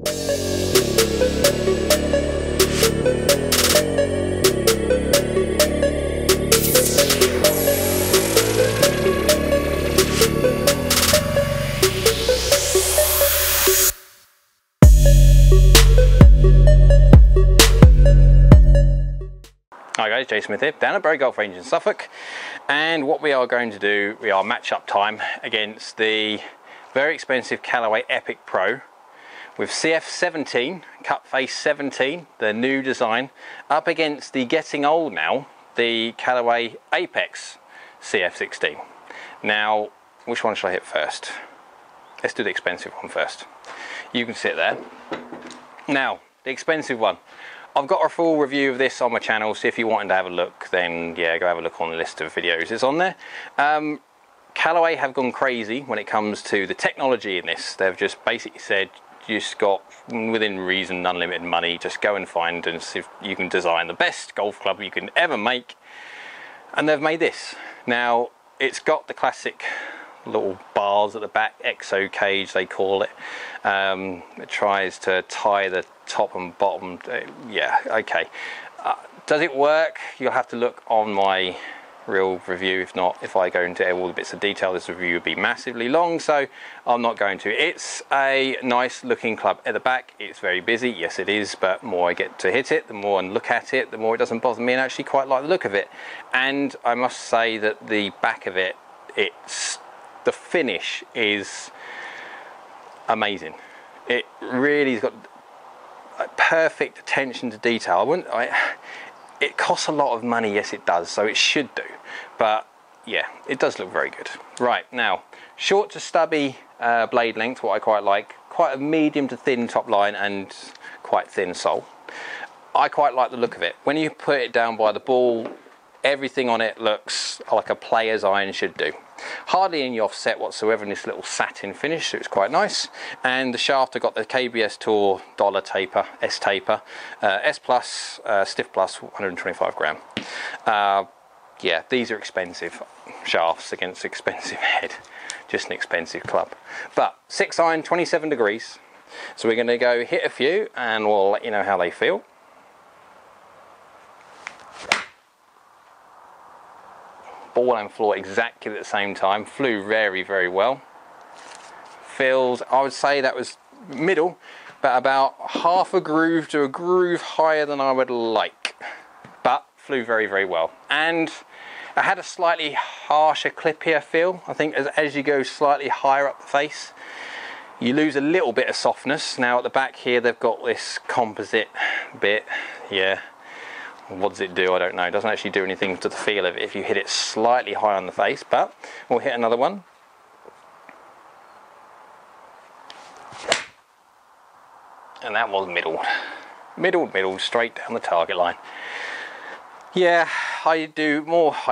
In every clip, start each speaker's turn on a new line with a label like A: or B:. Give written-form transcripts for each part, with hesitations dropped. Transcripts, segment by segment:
A: Hi guys, Jay Smith here, down at Bury Golf Range in Suffolk, and what we are going to do, we are match up time against the very expensive Callaway Epic Pro with CF17, cut face 17, the new design, up against the getting old now, the Callaway Apex CF16. Now, which one should I hit first? Let's do the expensive one first. You can sit there. Now, the expensive one. I've got a full review of this on my channel, so if you wanted to have a look, then yeah, go have a look on the list of videos. It's on there. Callaway have gone crazy when it comes to the technology in this. They've just basically said, you just got, within reason, unlimited money, just go and find and see if you can design the best golf club you can ever make. And they've made this. Now, it's got the classic little bars at the back, exo cage they call it. It tries to tie the top and bottom. Yeah, okay. Does it work? You'll have to look on my real review. If not, if I go into all the bits of detail, this review would be massively long, so I'm not going to. It's a nice looking club at the back. It's very busy, yes it is, but the more I get to hit it, the more I look at it, the more it doesn't bother me, and I actually quite like the look of it. And I must say that the back of it, the finish is amazing. It really has got perfect attention to detail. It costs a lot of money, yes it does, so it should do, but yeah, it does look very good. Right, now, short to stubby blade length, what I quite like, quite a medium to thin top line and quite thin sole. I quite like the look of it. When you put it down by the ball, everything on it looks like a player's iron should do. Hardly any offset whatsoever in this little satin finish, so it's quite nice. And the shaft, I've got the KBS Tour dollar taper, S taper, S plus, stiff plus, 125 gram. Yeah, these are expensive shafts against expensive head. Just an expensive club. But 6 iron, 27 degrees. So we're going to go hit a few and we'll let you know how they feel. Ball and floor exactly at the same time. Flew very, very well. Feels, I would say that was middle, but about half a groove to a groove higher than I would like. But flew very, very well. And I had a slightly harsher clip here feel. I think as you go slightly higher up the face, you lose a little bit of softness. Now at the back here, they've got this composite bit. Yeah. What does it do? I don't know. It doesn't actually do anything to the feel of it if you hit it slightly high on the face, but we'll hit another one. And that was middle, straight down the target line. Yeah, I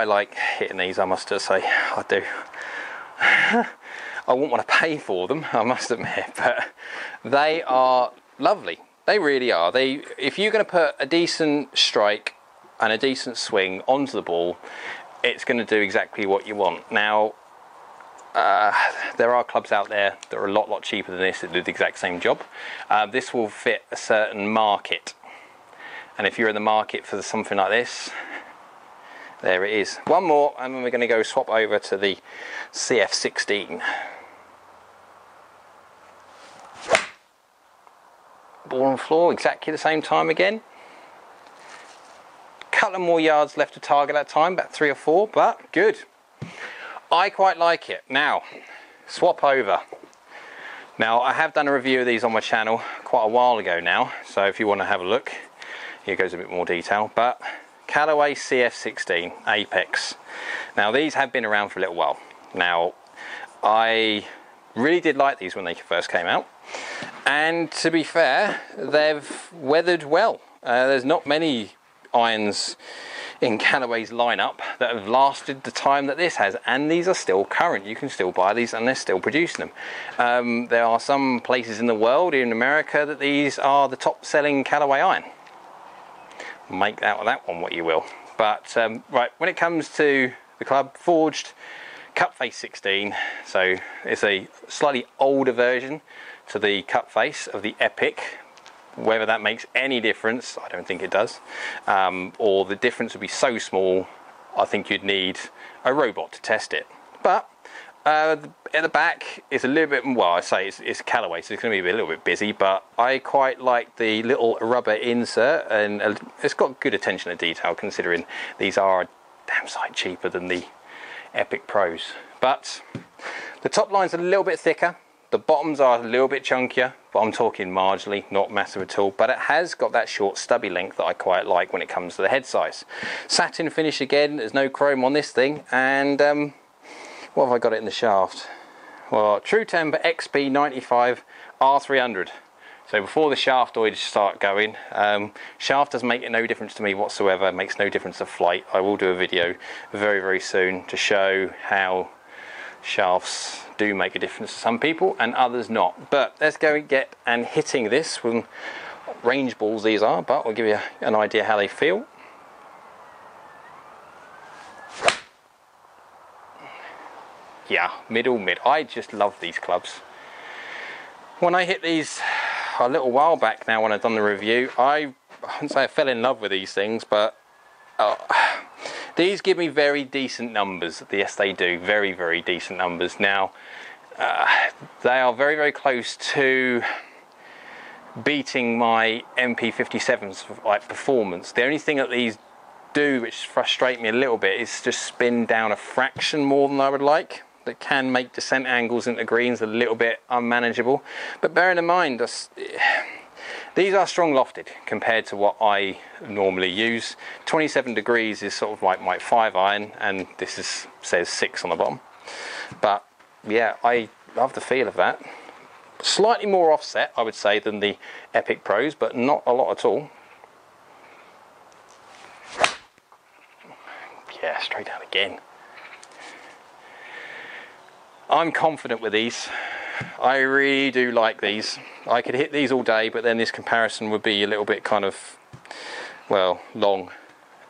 A: like hitting these, I must just say. I do. I wouldn't want to pay for them, I must admit, but they are lovely. They really are. If you're going to put a decent strike and a decent swing onto the ball, it's going to do exactly what you want. Now, there are clubs out there that are a lot cheaper than this that do the exact same job. This will fit a certain market. And if you're in the market for something like this, there it is. One more, and then we're going to go swap over to the CF16. Ball on floor, exactly the same time again. Couple of more yards left to target that time, about 3 or 4, but good. I quite like it. Now, swap over. Now, I have done a review of these on my channel quite a while ago now, so if you want to have a look, here goes a bit more detail. But Callaway CF16 Apex. Now, these have been around for a little while. Now, I really did like these when they first came out. And to be fair, they've weathered well. There's not many irons in Callaway's lineup that have lasted the time that this has, and these are still current. You can still buy these and they're still producing them. There are some places in the world, in America, that these are the top selling Callaway iron. Make out of that one what you will. But right, when it comes to the club, forged cut face 16, so it's a slightly older version to the cut face of the Epic. Whether that makes any difference, I don't think it does, or the difference would be so small, I think you'd need a robot to test it. But at the back is a little bit, well, I say it's Callaway, so it's going to be a little bit busy, but I quite like the little rubber insert, and it's got good attention to detail considering these are a damn sight cheaper than the Epic Pros. But the top line's a little bit thicker, the bottoms are a little bit chunkier, but I'm talking marginally, not massive at all, but it has got that short stubby length that I quite like when it comes to the head size. Satin finish again, there's no chrome on this thing, and what have I got it in the shaft? Well, True Temper XP95 R300. So before the shaft oils start going, shaft doesn't make no difference to me whatsoever, it makes no difference to flight. I will do a video very, very soon to show how shafts do make a difference to some people and others not. But let's go and get and hitting this with range balls these are, but I'll give you an idea how they feel. Yeah, mid. I just love these clubs. When I hit these a little while back now when I've done the review, I wouldn't say I fell in love with these things, but these give me very decent numbers. Yes, they do, very, very decent numbers. Now, they are very, very close to beating my MP57's like performance. The only thing that these do which frustrate me a little bit is just spin down a fraction more than I would like. That can make descent angles into greens a little bit unmanageable. But bearing in mind, these are strong lofted compared to what I normally use. 27 degrees is sort of like my 5 iron, and this says 6 on the bottom. But yeah, I love the feel of that. Slightly more offset, I would say, than the Epic Pros, but not a lot at all. Yeah, straight down again. I'm confident with these. I really do like these. I could hit these all day, but then this comparison would be a little bit kind of, well, long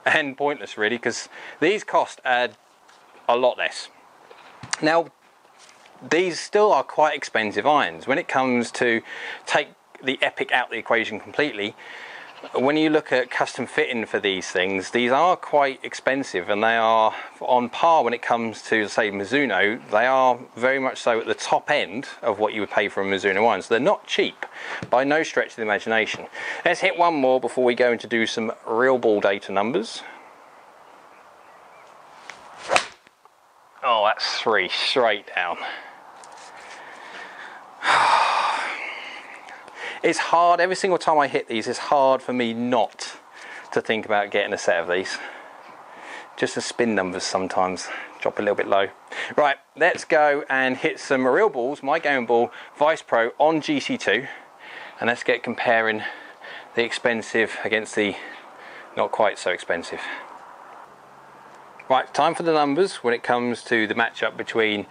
A: and pointless really, because these cost a lot less. Now, these still are quite expensive irons. When it comes to take the Epic out the equation completely, when you look at custom fitting for these things, these are quite expensive, and they are on par when it comes to, say, Mizuno. They are very much so at the top end of what you would pay for a Mizuno iron, so they're not cheap by no stretch of the imagination. Let's hit one more before we go into do some real ball data numbers. Oh, that's 3 straight down. It's hard, every single time I hit these, it's hard for me not to think about getting a set of these. Just the spin numbers sometimes drop a little bit low. Right, let's go and hit some real balls, my game ball Vice Pro on GC2, and let's get comparing the expensive against the not quite so expensive. Right, time for the numbers when it comes to the matchup between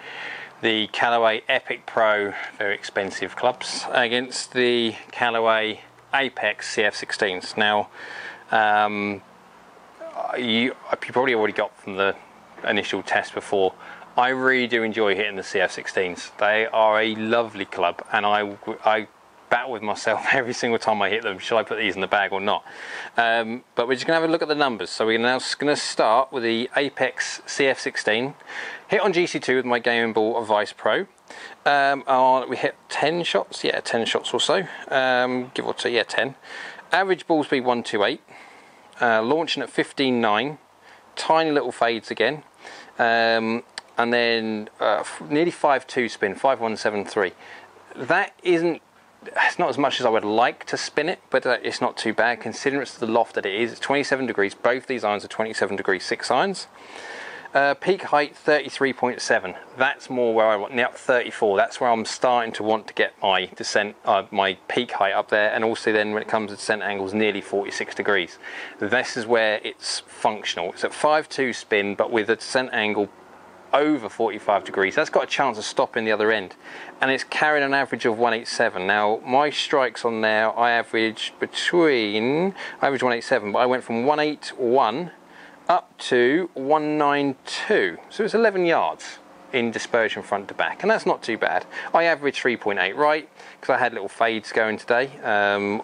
A: the Callaway Epic Pro, very expensive clubs, against the Callaway Apex CF16s. Now, you probably already got from the initial test before, I really do enjoy hitting the CF16s. They are a lovely club, and I battle with myself every single time I hit them. Should I put these in the bag or not? But we're just going to have a look at the numbers. So we're now going to start with the Apex CF16. Hit on GC2 with my Game & Ball Vice Pro. We hit 10 shots, yeah, 10 shots or so, give or take, yeah, 10. Average ball speed 128, launching at 15.9, tiny little fades again, and then nearly 5.2 spin, 5.173. That isn't, it's not as much as I would like to spin it, but it's not too bad considering it's the loft that it is. It's 27 degrees, both these irons are 27 degree 6 irons. Peak height 33.7. That's more where I want. Now 34. That's where I'm starting to want to get my descent, my peak height up there, and also then when it comes to descent angles, nearly 46 degrees. This is where it's functional. It's at 5.2 spin, but with a descent angle over 45 degrees. That's got a chance of stopping the other end, and it's carrying an average of 187. Now my strikes on there, I average 187, but I went from 181 up to 192, so it's 11 yards. in dispersion front to back, and that's not too bad. I averaged 3.8 right because I had little fades going today.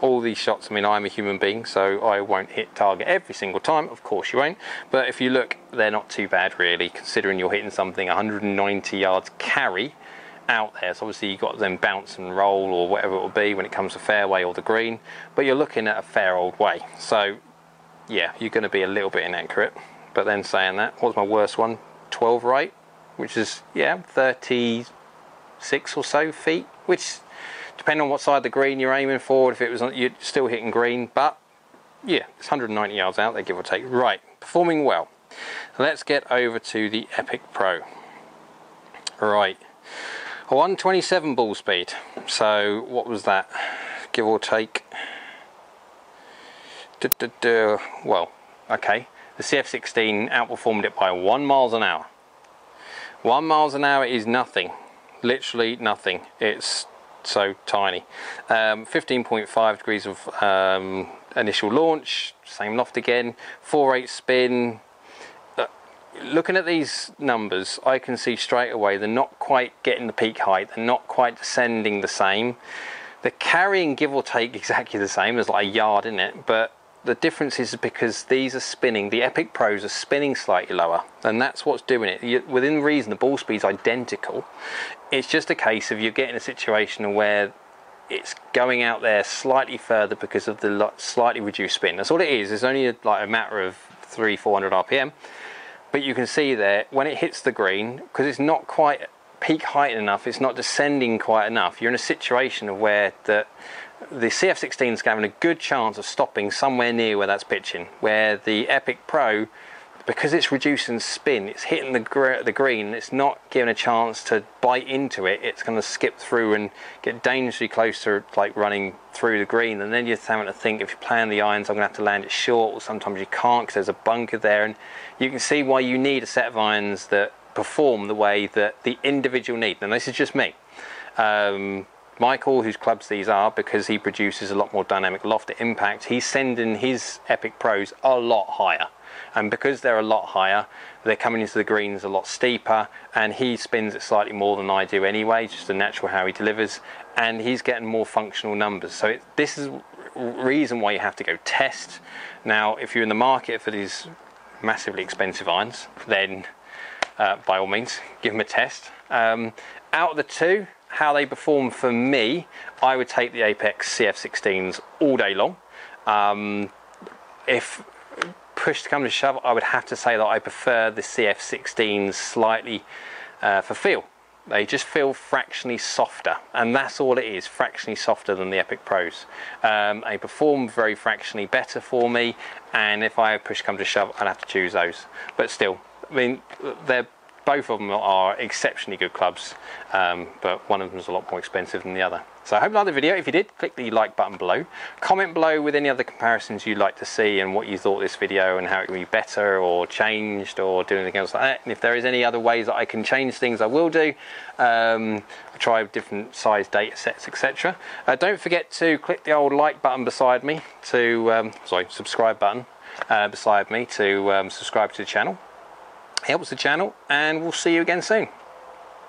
A: All these shots, I mean, I'm a human being, so I won't hit target every single time, of course you won't, but if you look, they're not too bad really, considering you're hitting something 190 yards carry out there. So obviously you've got them bounce and roll or whatever it will be when it comes to fairway or the green, but you're looking at a fair old way. So yeah, you're going to be a little bit inaccurate. But then saying that, what was my worst one? 12 right, which is, yeah, 36 or so feet, which depending on what side of the green you're aiming for, if it was on, you're still hitting green, but yeah, it's 190 yards out there, give or take. Right, performing well. Let's get over to the Epic Pro. Right, a 127 ball speed. So what was that, give or take? Well, okay. The CF16 outperformed it by 1 mile an hour. 1 mile an hour is nothing, literally nothing. It's so tiny. 15.5 degrees of initial launch, same loft again, 4/8 spin. Looking at these numbers, I can see straight away they're not quite getting the peak height, they're not quite descending the same. They're carrying, give or take, exactly the same, there's like a yard in it, but the difference is because these are spinning, the Epic Pros are spinning slightly lower, and that's what's doing it. Within reason, the ball speed's identical. It's just a case of you're getting a situation where it's going out there slightly further because of the slightly reduced spin. That's all it is. It's only like a matter of 300-400 RPM. But you can see there, when it hits the green, because it's not quite peak height enough, it's not descending quite enough, you're in a situation of where the CF16 is having a good chance of stopping somewhere near where that's pitching, where the Epic Pro, because it's reducing spin, it's hitting the green, it's not given a chance to bite into it, it's going to skip through and get dangerously close to like running through the green, and then you're having to think, if you're playing the irons, I'm going to have to land it short, or sometimes you can't because there's a bunker there, and you can see why you need a set of irons that perform the way that the individual need. And this is just me. Michael, whose clubs these are, because he produces a lot more dynamic loft at impact, he's sending his Epic Pros a lot higher, and because they're a lot higher, they're coming into the greens a lot steeper, and he spins it slightly more than I do anyway, just the natural how he delivers, and he's getting more functional numbers. So this is reason why you have to go test. Now if you're in the market for these massively expensive irons, then by all means give them a test. Out of the two, how they perform for me, I would take the Apex CF16s all day long. If push to come to shove, I would have to say that I prefer the CF16s slightly for feel. They just feel fractionally softer, and that's all it is, fractionally softer than the Epic Pros. They perform very fractionally better for me, and if I push come to shove, I'd have to choose those. But still, I mean, both of them are exceptionally good clubs, but one of them is a lot more expensive than the other. So I hope you liked the video. If you did, click the like button below. Comment below with any other comparisons you'd like to see and what you thought of this video and how it can be better or changed or do anything else like that. And if there is any other ways that I can change things, I will do. I try different size data sets, etc. Don't forget to click the old like button beside me to, subscribe button beside me to subscribe to the channel. Helps the channel, and we'll see you again soon.